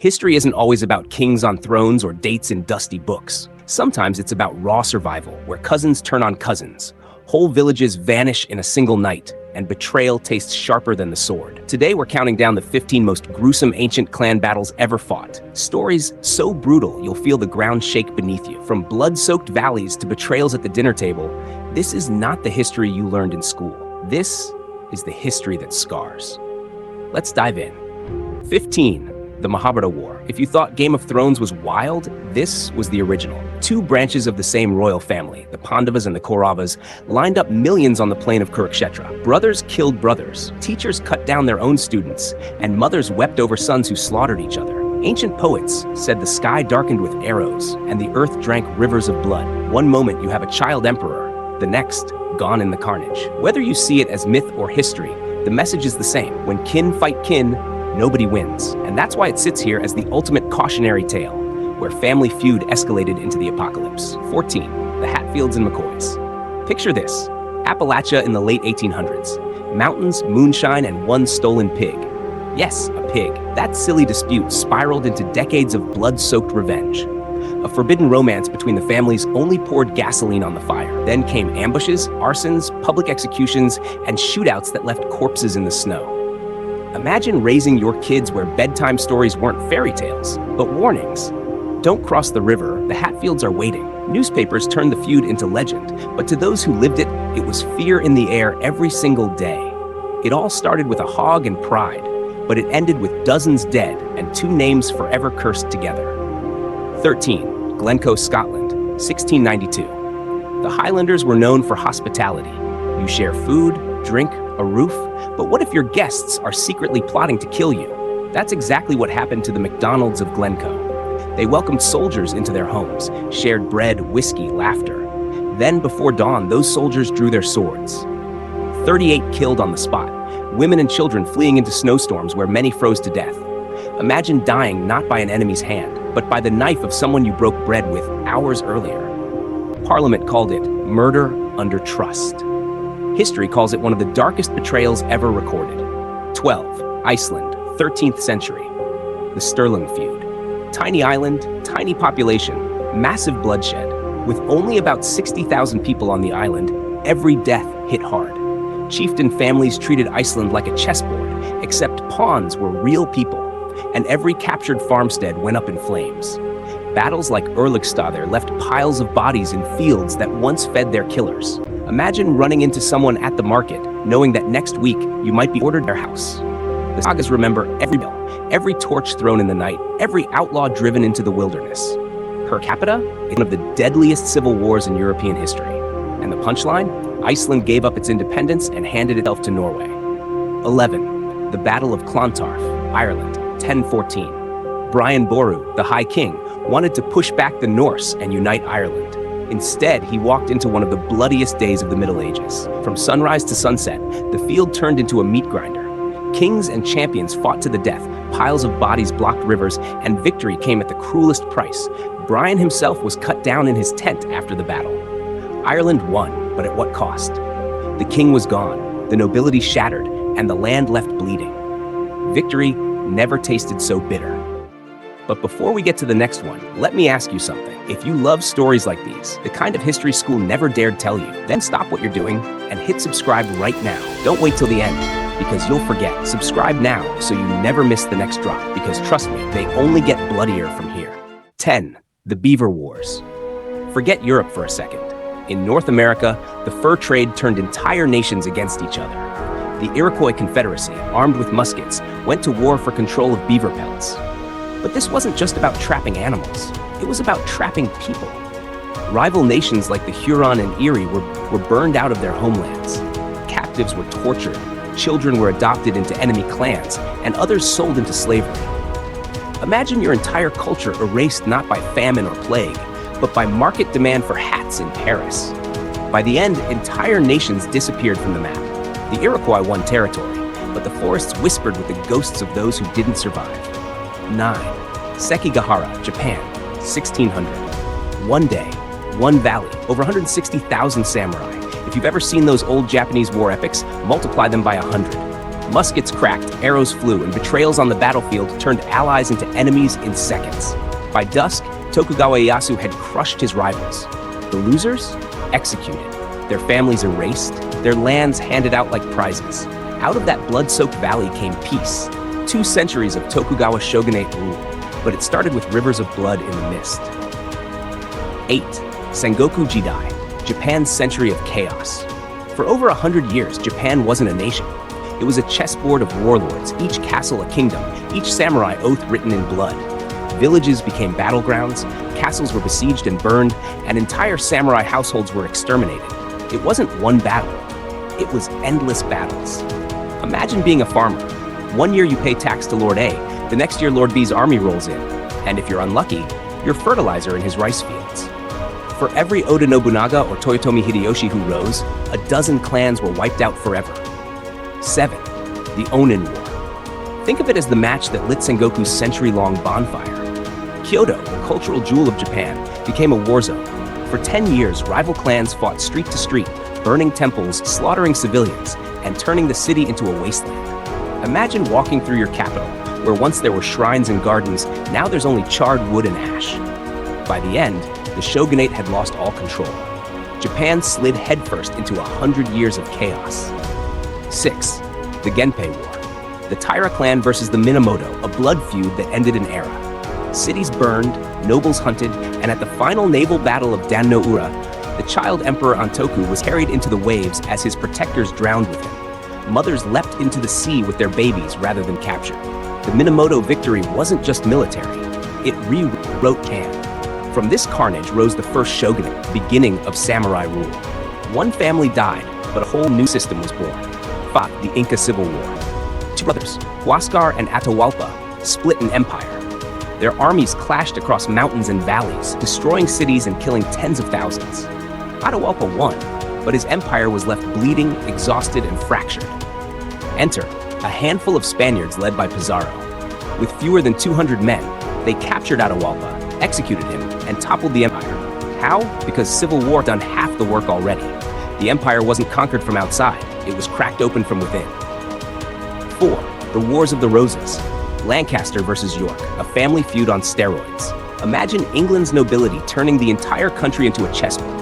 History isn't always about kings on thrones or dates in dusty books. Sometimes it's about raw survival, where cousins turn on cousins, whole villages vanish in a single night, and betrayal tastes sharper than the sword. Today we're counting down the 15 most gruesome ancient clan battles ever fought. Stories so brutal you'll feel the ground shake beneath you. From blood-soaked valleys to betrayals at the dinner table, this is not the history you learned in school. This is the history that scars. Let's dive in. 15. The Mahabharata War. If you thought Game of Thrones was wild, this was the original. Two branches of the same royal family, the Pandavas and the Kauravas, lined up millions on the plain of Kurukshetra. Brothers killed brothers, teachers cut down their own students, and mothers wept over sons who slaughtered each other. Ancient poets said the sky darkened with arrows, and the earth drank rivers of blood. One moment you have a child emperor, the next, gone in the carnage. Whether you see it as myth or history, the message is the same. When kin fight kin, nobody wins. And that's why it sits here as the ultimate cautionary tale, where family feud escalated into the apocalypse. 14. The Hatfields and McCoys. Picture this: Appalachia in the late 1800s. Mountains, moonshine, and one stolen pig. Yes, a pig. That silly dispute spiraled into decades of blood-soaked revenge. A forbidden romance between the families only poured gasoline on the fire. Then came ambushes, arsons, public executions, and shootouts that left corpses in the snow. Imagine raising your kids where bedtime stories weren't fairy tales, but warnings. Don't cross the river, the Hatfields are waiting. Newspapers turned the feud into legend, but to those who lived it, it was fear in the air every single day. It all started with a hog and pride, but it ended with dozens dead and two names forever cursed together. 13. Glencoe, Scotland, 1692. The Highlanders were known for hospitality. You share food, drink, a roof, but what if your guests are secretly plotting to kill you? That's exactly what happened to the MacDonalds of Glencoe. They welcomed soldiers into their homes, shared bread, whiskey, laughter. Then, before dawn, those soldiers drew their swords. 38 killed on the spot, women and children fleeing into snowstorms where many froze to death. Imagine dying not by an enemy's hand, but by the knife of someone you broke bread with hours earlier. Parliament called it murder under trust. History calls it one of the darkest betrayals ever recorded. 12. Iceland, 13th century. The Sturlung feud. Tiny island, tiny population, massive bloodshed. With only about 60,000 people on the island, every death hit hard. Chieftain families treated Iceland like a chessboard, except pawns were real people, and every captured farmstead went up in flames. Battles like Örlygsstaðir left piles of bodies in fields that once fed their killers. Imagine running into someone at the market, knowing that next week you might be ordered their house. The sagas remember every bill, every torch thrown in the night, every outlaw driven into the wilderness. Per capita, it's one of the deadliest civil wars in European history. And the punchline? Iceland gave up its independence and handed itself to Norway. 11. The Battle of Clontarf, Ireland, 1014. Brian Boru, the High King, wanted to push back the Norse and unite Ireland. Instead, he walked into one of the bloodiest days of the Middle Ages. From sunrise to sunset, the field turned into a meat grinder. Kings and champions fought to the death, piles of bodies blocked rivers, and victory came at the cruelest price. Brian himself was cut down in his tent after the battle. Ireland won, but at what cost? The king was gone, the nobility shattered, and the land left bleeding. Victory never tasted so bitter. But before we get to the next one, let me ask you something. If you love stories like these, the kind of history school never dared tell you, then stop what you're doing and hit subscribe right now. Don't wait till the end, because you'll forget. Subscribe now so you never miss the next drop, because trust me, they only get bloodier from here. 10. The Beaver Wars. Forget Europe for a second. In North America, the fur trade turned entire nations against each other. The Iroquois Confederacy, armed with muskets, went to war for control of beaver pelts. But this wasn't just about trapping animals. It was about trapping people. Rival nations like the Huron and Erie were burned out of their homelands. Captives were tortured, children were adopted into enemy clans, and others sold into slavery. Imagine your entire culture erased not by famine or plague, but by market demand for hats in Paris. By the end, entire nations disappeared from the map. The Iroquois won territory, but the forests whispered with the ghosts of those who didn't survive. 9. Sekigahara, Japan, 1600. One day, one valley, over 160,000 samurai. If you've ever seen those old Japanese war epics, multiply them by 100. Muskets cracked, arrows flew, and betrayals on the battlefield turned allies into enemies in seconds. By dusk, Tokugawa Ieyasu had crushed his rivals. The losers? Executed. Their families erased, their lands handed out like prizes. Out of that blood-soaked valley came peace. 2 centuries of Tokugawa shogunate rule, but it started with rivers of blood in the mist. 8. Sengoku Jidai, Japan's century of chaos. For over 100 years, Japan wasn't a nation. It was a chessboard of warlords, each castle a kingdom, each samurai oath written in blood. Villages became battlegrounds, castles were besieged and burned, and entire samurai households were exterminated. It wasn't one battle. It was endless battles. Imagine being a farmer. One year you pay tax to Lord A, the next year Lord B's army rolls in, and if you're unlucky, you're fertilizer in his rice fields. For every Oda Nobunaga or Toyotomi Hideyoshi who rose, a dozen clans were wiped out forever. 7. The Onin War. Think of it as the match that lit Sengoku's century-long bonfire. Kyoto, the cultural jewel of Japan, became a war zone. For 10 years, rival clans fought street to street, burning temples, slaughtering civilians, and turning the city into a wasteland. Imagine walking through your capital, where once there were shrines and gardens, now there's only charred wood and ash. By the end, the shogunate had lost all control. Japan slid headfirst into 100 years of chaos. 6. The Genpei War. The Taira clan versus the Minamoto, a blood feud that ended an era. Cities burned, nobles hunted, and at the final naval battle of Dan no Ura, the child emperor Antoku was carried into the waves as his protectors drowned with him. Mothers leapt into the sea with their babies rather than captured. The Minamoto victory wasn't just military, it rewrote Japan. From this carnage rose the first shogunate, the beginning of samurai rule. One family died, but a whole new system was born. 5. The Inca Civil War. 2 brothers, Huascar and Atahualpa, split an empire. Their armies clashed across mountains and valleys, destroying cities and killing tens of thousands. Atahualpa won, but his empire was left bleeding, exhausted, and fractured. Enter a handful of Spaniards led by Pizarro. With fewer than 200 men, they captured Atahualpa, executed him, and toppled the empire. How? Because civil war had done half the work already. The empire wasn't conquered from outside, it was cracked open from within. 4. The Wars of the Roses. Lancaster versus York, a family feud on steroids. Imagine England's nobility turning the entire country into a chessboard.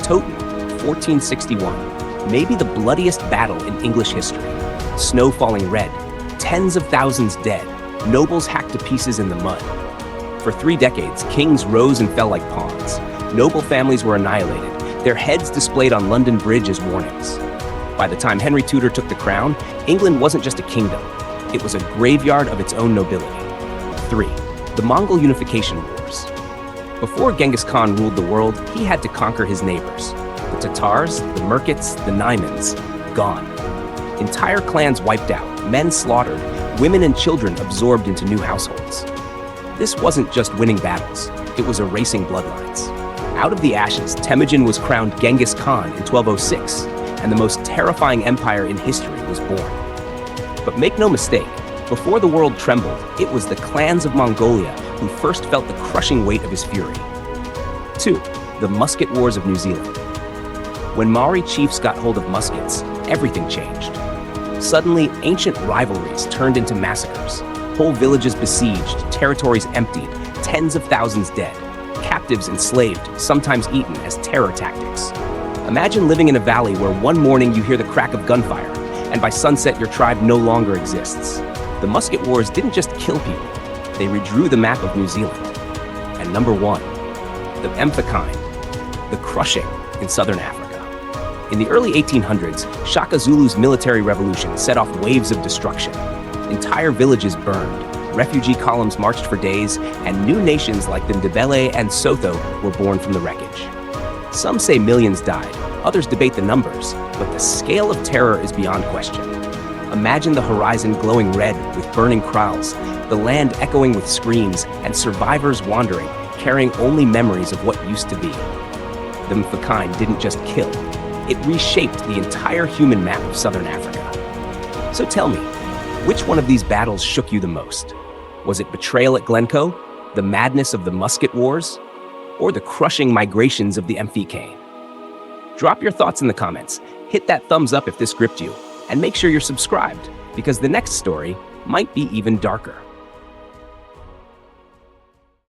Toten, 1461, maybe the bloodiest battle in English history. Snow falling red, tens of thousands dead, nobles hacked to pieces in the mud. For 3 decades, kings rose and fell like pawns. Noble families were annihilated, their heads displayed on London Bridge as warnings. By the time Henry Tudor took the crown, England wasn't just a kingdom. It was a graveyard of its own nobility. 3. The Mongol Unification Wars. Before Genghis Khan ruled the world, he had to conquer his neighbors. The Tatars, the Merkits, the Naimans, gone. Entire clans wiped out, men slaughtered, women and children absorbed into new households. This wasn't just winning battles, it was erasing bloodlines. Out of the ashes, Temujin was crowned Genghis Khan in 1206, and the most terrifying empire in history was born. But make no mistake, before the world trembled, it was the clans of Mongolia who first felt the crushing weight of his fury. 2. The Musket Wars of New Zealand. When Maori chiefs got hold of muskets, everything changed. Suddenly, ancient rivalries turned into massacres. Whole villages besieged, territories emptied, tens of thousands dead, captives enslaved, sometimes eaten as terror tactics. Imagine living in a valley where one morning you hear the crack of gunfire, and by sunset your tribe no longer exists. The Musket Wars didn't just kill people, they redrew the map of New Zealand. And number 1, the Mfecane, the crushing in southern Africa. In the early 1800s, Shaka Zulu's military revolution set off waves of destruction. Entire villages burned, refugee columns marched for days, and new nations like the Ndebele and Sotho were born from the wreckage. Some say millions died, others debate the numbers, but the scale of terror is beyond question. Imagine the horizon glowing red with burning kraals, the land echoing with screams, and survivors wandering, carrying only memories of what used to be. The Mfecane didn't just kill, it reshaped the entire human map of southern Africa. So tell me, which one of these battles shook you the most? Was it betrayal at Glencoe, the madness of the Musket Wars, or the crushing migrations of the Mfecane? Drop your thoughts in the comments, hit that thumbs up if this gripped you, And make sure you're subscribed, because the next story might be even darker.